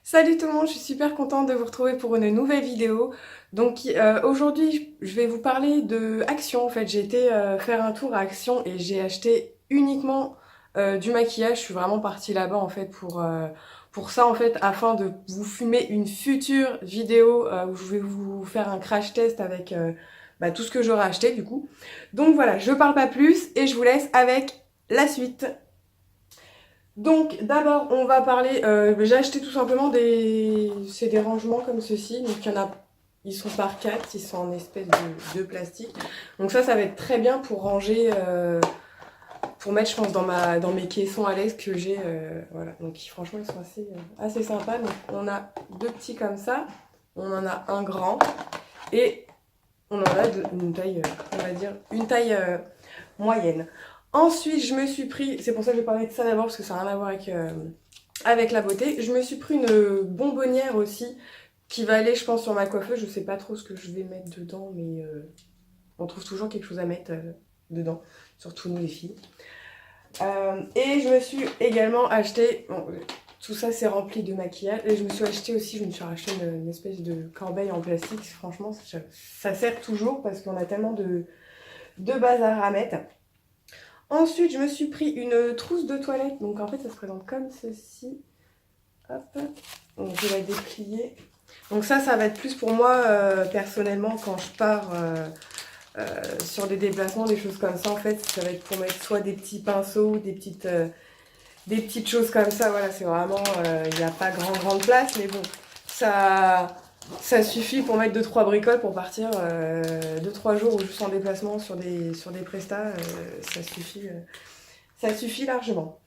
Salut tout le monde, je suis super contente de vous retrouver pour une nouvelle vidéo. Donc aujourd'hui, je vais vous parler de Action. En fait, j'ai été faire un tour à Action et j'ai acheté uniquement du maquillage. Je suis vraiment partie là-bas en fait pour ça en fait, afin de vous filmer une future vidéo où je vais vous faire un crash test avec tout ce que j'aurai acheté du coup. Donc voilà, je parle pas plus et je vous laisse avec la suite. Donc d'abord on va parler, j'ai acheté tout simplement c'est des rangements comme ceci, donc il y en a, ils sont par quatre, ils sont en espèce de plastique. Donc ça va être très bien pour ranger, pour mettre je pense dans mes caissons à l'aise que j'ai, voilà. Donc franchement ils sont assez sympas. Donc on a deux petits comme ça, on en a un grand et on en a une taille, on va dire une taille moyenne. Ensuite, je me suis pris, c'est pour ça que je vais parler de ça d'abord parce que ça n'a rien à voir avec la beauté. Je me suis pris une bonbonnière aussi qui va aller, je pense, sur ma coiffeuse. Je sais pas trop ce que je vais mettre dedans, mais on trouve toujours quelque chose à mettre dedans, surtout nous les filles. Et je me suis également acheté, bon, tout ça c'est rempli de maquillage, et je me suis acheté aussi, je me suis racheté une espèce de corbeille en plastique. Franchement, ça sert toujours parce qu'on a tellement de bazar à mettre. Ensuite, je me suis pris une trousse de toilette. Donc en fait, ça se présente comme ceci. Hop. Donc je vais la déplier. Donc ça va être plus pour moi personnellement quand je pars sur des déplacements, des choses comme ça. En fait, ça va être pour mettre soit des petits pinceaux, des petites choses comme ça. Voilà, c'est vraiment, il n'y a pas grande place, mais bon, ça, ça suffit pour mettre deux trois bricoles pour partir 2-3 jours ou juste en déplacement sur des prestats. Ça suffit largement.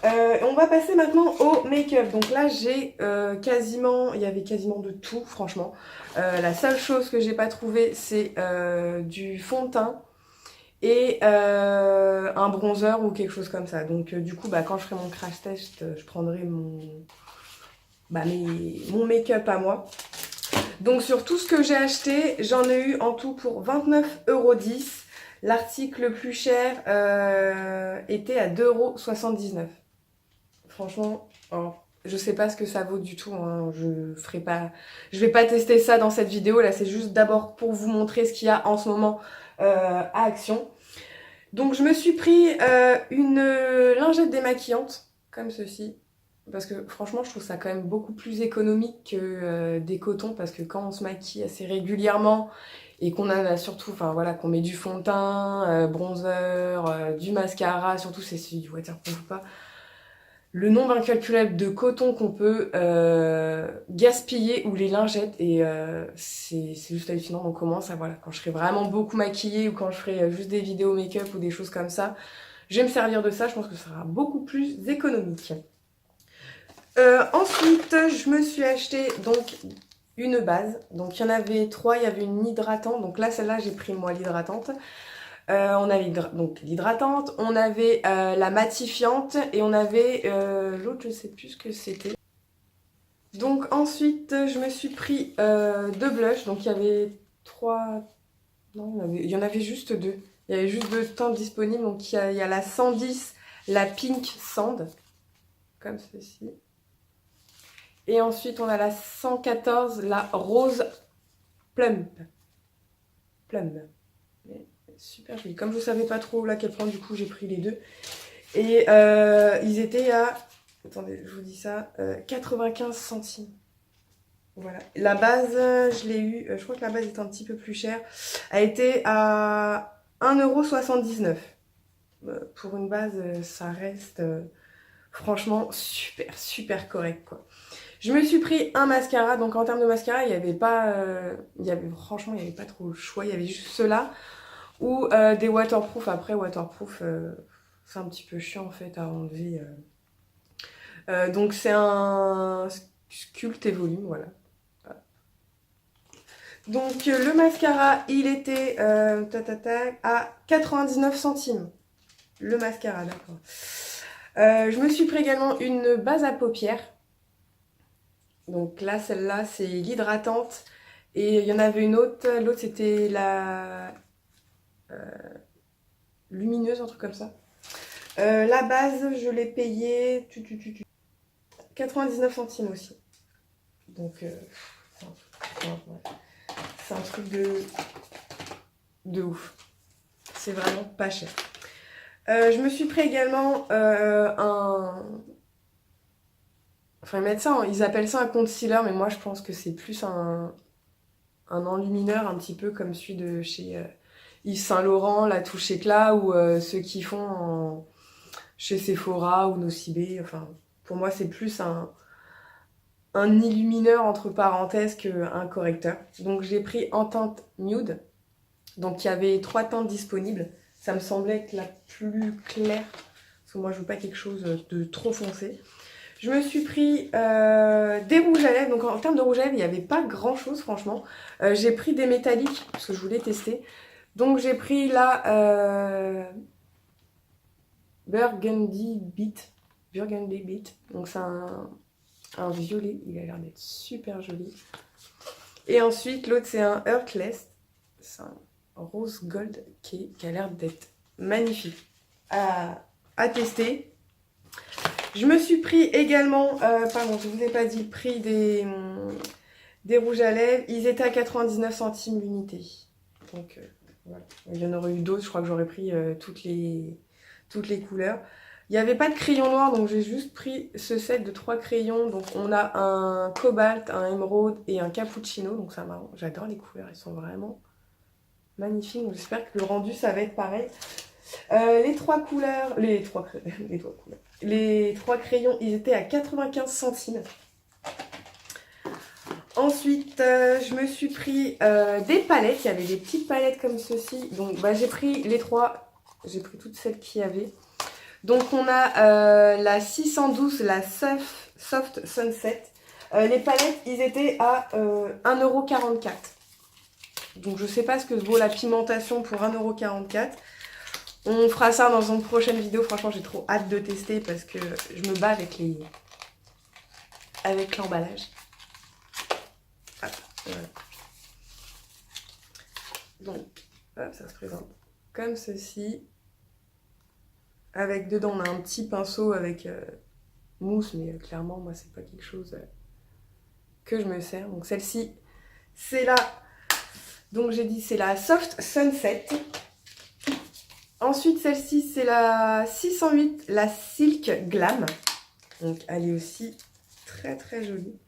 On va passer maintenant au make-up. Donc là, j'ai quasiment, il y avait quasiment de tout, franchement. La seule chose que j'ai pas trouvé, c'est du fond de teint et un bronzer ou quelque chose comme ça. Donc du coup, quand je ferai mon crash test, je prendrai mon make-up à moi. Donc sur tout ce que j'ai acheté, j'en ai eu en tout pour 29,10 €. L'article le plus cher était à 2,79 €. Franchement, alors, je sais pas ce que ça vaut du tout, hein. Je vais pas tester ça dans cette vidéo. Là, c'est juste d'abord pour vous montrer ce qu'il y a en ce moment à Action. Donc, je me suis pris une lingette démaquillante, comme ceci. Parce que franchement, je trouve ça quand même beaucoup plus économique que des cotons. Parce que quand on se maquille assez régulièrement et qu'on a surtout, enfin voilà, qu'on met du fond de teint, bronzer, du mascara, surtout c'est celui du waterproof ou pas, le nombre incalculable de coton qu'on peut gaspiller ou les lingettes, et c'est juste hallucinant. Donc comment ça, voilà, quand je serai vraiment beaucoup maquillée ou quand je ferai juste des vidéos make-up ou des choses comme ça, je vais me servir de ça. Je pense que ça sera beaucoup plus économique. Ensuite, je me suis acheté donc une base. Donc il y en avait trois. Il y avait une hydratante. Donc là, celle-là, j'ai pris moi l'hydratante. On avait donc l'hydratante, on avait la matifiante et on avait l'autre, je sais plus ce que c'était. Donc ensuite, je me suis pris deux blushs. Donc il y avait trois, non, il y en avait juste deux. Il y avait juste deux teintes disponibles. Donc il y a la 110, la Pink Sand, comme ceci. Et ensuite, on a la 114, la Rose Plum. Plum. Super joli. Comme je ne savais pas trop laquelle prendre, du coup, j'ai pris les deux. Et ils étaient à, attendez, je vous dis ça, 95 centimes. Voilà. La base, je l'ai eu, je crois que la base est un petit peu plus chère. Elle était à 1,79 €. Pour une base, ça reste franchement super correct, quoi. Je me suis pris un mascara. Donc en termes de mascara, il n'y avait pas, franchement, il n'y avait pas trop le choix. Il y avait juste ceux-là ou des waterproof. Après, waterproof, c'est un petit peu chiant en fait à enlever. Donc c'est un Sculpt et Volume, voilà. Donc le mascara, il était à 99 centimes. Le mascara, d'accord. Je me suis pris également une base à paupières. Donc là, celle-là, c'est l'hydratante. Et il y en avait une autre. L'autre, c'était la lumineuse, un truc comme ça. La base, je l'ai payée 99 centimes aussi. Donc, c'est un truc de ouf. C'est vraiment pas cher. Je me suis pris également Enfin, ils appellent ça un concealer, mais moi je pense que c'est plus un enlumineur, un petit peu comme celui de chez Yves Saint Laurent, la touche éclat, ou ceux qui font chez Sephora ou Nocibé. Enfin, pour moi c'est plus un illumineur entre parenthèses qu'un correcteur. Donc j'ai pris en teinte nude. Donc il y avait 3 teintes disponibles. Ça me semblait être la plus claire. Parce que moi je veux pas quelque chose de trop foncé. Je me suis pris des rouges à lèvres. Donc en termes de rouge à lèvres, il n'y avait pas grand chose franchement. J'ai pris des métalliques parce que je voulais tester. Donc j'ai pris la Burgundy Beat. Burgundy Beat. Donc c'est un violet. Il a l'air d'être super joli. Et ensuite l'autre c'est un Earthless. C'est un rose gold qui a l'air d'être magnifique à tester. Je me suis pris également, pardon, je ne vous ai pas dit, pris des rouges à lèvres. Ils étaient à 99 centimes l'unité. Donc voilà, il y en aurait eu d'autres, je crois que j'aurais pris toutes les couleurs. Il n'y avait pas de crayon noir, donc j'ai juste pris ce set de 3 crayons. Donc on a un cobalt, un émeraude et un cappuccino. Donc c'est marrant, j'adore les couleurs, elles sont vraiment magnifiques. Donc j'espère que le rendu ça va être pareil. Les trois crayons, ils étaient à 95 centimes. Ensuite, je me suis pris des palettes. Il y avait des petites palettes comme ceci. Donc, j'ai pris les 3. J'ai pris toutes celles qu'il y avait. Donc, on a la 612, la Soft Sunset. Les palettes, ils étaient à 1,44 €. Donc, je sais pas ce que vaut la pigmentation pour 1,44 €. On fera ça dans une prochaine vidéo. Franchement, j'ai trop hâte de tester parce que je me bats avec l'emballage. Voilà. Donc, hop, ça se présente comme ceci. Avec dedans, on a un petit pinceau avec mousse, mais clairement, moi, c'est pas quelque chose que je me sers. Donc, celle-ci, c'est la... Donc, j'ai dit, c'est la Soft Sunset. Ensuite, celle-ci, c'est la 608, la Silk Glam. Donc, elle est aussi très très jolie.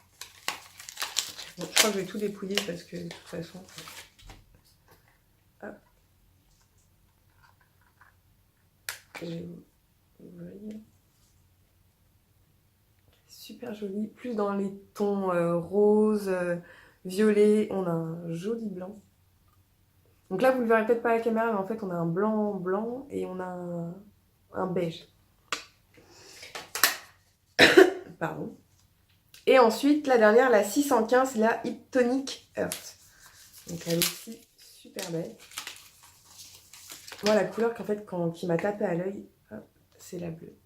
Bon, je crois que je vais tout dépouiller parce que de toute façon... Hop. Je vais vous ouvrir. Super jolie. Plus dans les tons rose, violet. On a un joli blanc. Donc là, vous ne le verrez peut-être pas à la caméra, mais en fait, on a un blanc et on a un beige. Pardon. Et ensuite, la dernière, la 615, la Hip Tonic Earth. Donc elle est aussi super belle. Moi, la couleur qui m'a tapé à l'œil, c'est la bleue.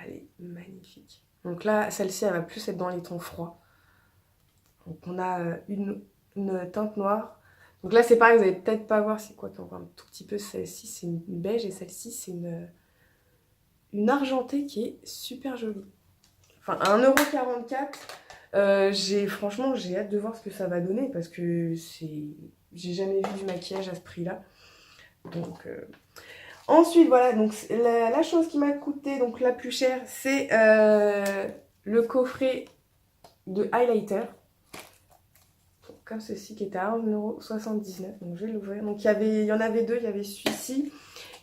Elle est magnifique. Donc là, celle-ci, elle va plus être dans les tons froids. Donc on a une teinte noire. Donc là, c'est pareil, vous n'allez peut-être pas voir c'est quoi qu'on voit un tout petit peu. Celle-ci, c'est une beige et celle-ci, c'est une argentée qui est super jolie. Enfin, à 1,44 €, franchement, j'ai hâte de voir ce que ça va donner parce que j'ai jamais vu du maquillage à ce prix-là. Donc, ensuite, voilà, donc la chose qui m'a coûté donc la plus chère, c'est le coffret de highlighter. Comme ceci qui était à 1,79 €. Donc je vais l'ouvrir. Donc il y en avait deux, il y avait celui-ci.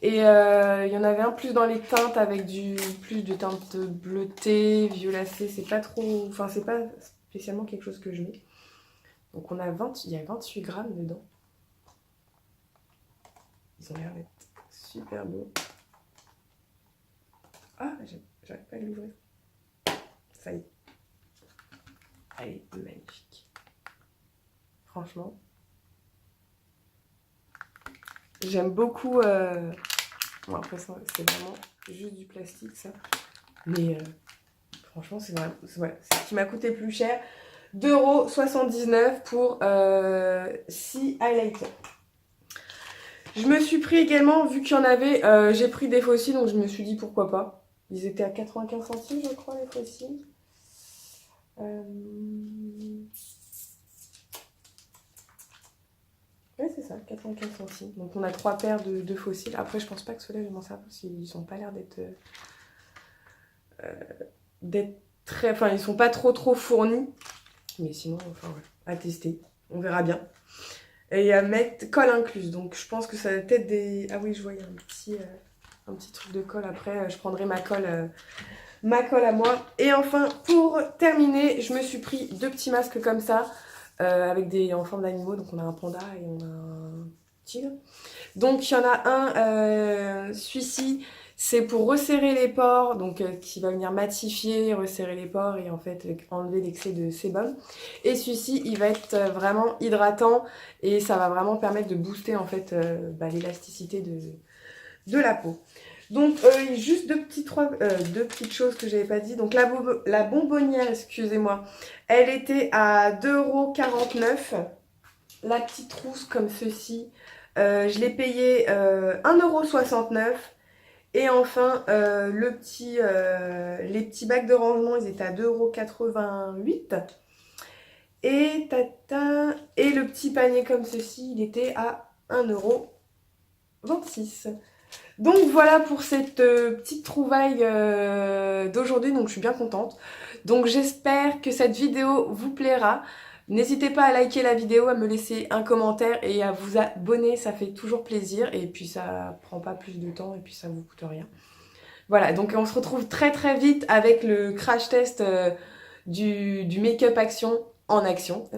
Et il y en avait un plus dans les teintes avec plus de teintes bleutées, violacées. C'est pas trop. Enfin, c'est pas spécialement quelque chose que je mets. Donc il y a 28 grammes dedans. Ils ont l'air d'être super beaux. Ah, j'arrive pas à l'ouvrir. Ça y est. Elle est magnifique. Franchement. J'aime beaucoup... Bon, après, c'est vraiment juste du plastique, ça. Mais franchement, c'est vraiment... Voilà, c'est ce qui m'a coûté plus cher. 2,79 € pour 6 highlighters. Je me suis pris également, vu qu'il y en avait, j'ai pris des fossiles, donc je me suis dit pourquoi pas. Ils étaient à 95 centimes, je crois, les fossiles. Ouais, c'est ça, 95 centimes. Donc on a 3 paires de fossiles. Après, je pense pas que ceux-là, je vais m'en servir parce qu'ils ont pas l'air d'être très... Enfin, ils sont pas trop fournis. Mais sinon, enfin, ouais, à tester. On verra bien. Et à mettre colle incluse. Donc je pense que ça va peut-être des... Ah oui, je vois, il y a un petit truc de colle. Après, je prendrai ma colle à moi. Et enfin, pour terminer, je me suis pris 2 petits masques comme ça. Avec en forme d'animaux. Donc on a un panda et on a un tigre. Donc il y en a un, celui-ci, c'est pour resserrer les pores, donc qui va venir matifier, resserrer les pores et en fait enlever l'excès de sébum. Et celui-ci, il va être vraiment hydratant et ça va vraiment permettre de booster en fait l'élasticité de la peau. Donc juste deux petites choses que j'avais pas dit. Donc la bonbonnière, excusez-moi, elle était à 2,49 €. La petite trousse comme ceci, je l'ai payée 1,69 €. Et enfin, les petits bacs de rangement, ils étaient à 2,88 €. Et le petit panier comme ceci, il était à 1,26 €. Donc voilà pour cette petite trouvaille d'aujourd'hui, donc je suis bien contente. Donc j'espère que cette vidéo vous plaira. N'hésitez pas à liker la vidéo, à me laisser un commentaire et à vous abonner, ça fait toujours plaisir. Et puis ça prend pas plus de temps et puis ça vous coûte rien. Voilà, donc on se retrouve très vite avec le crash test du make-up action en action.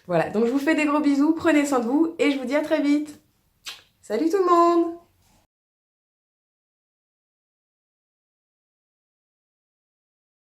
Voilà, donc je vous fais des gros bisous, prenez soin de vous et je vous dis à très vite. Salut tout le monde!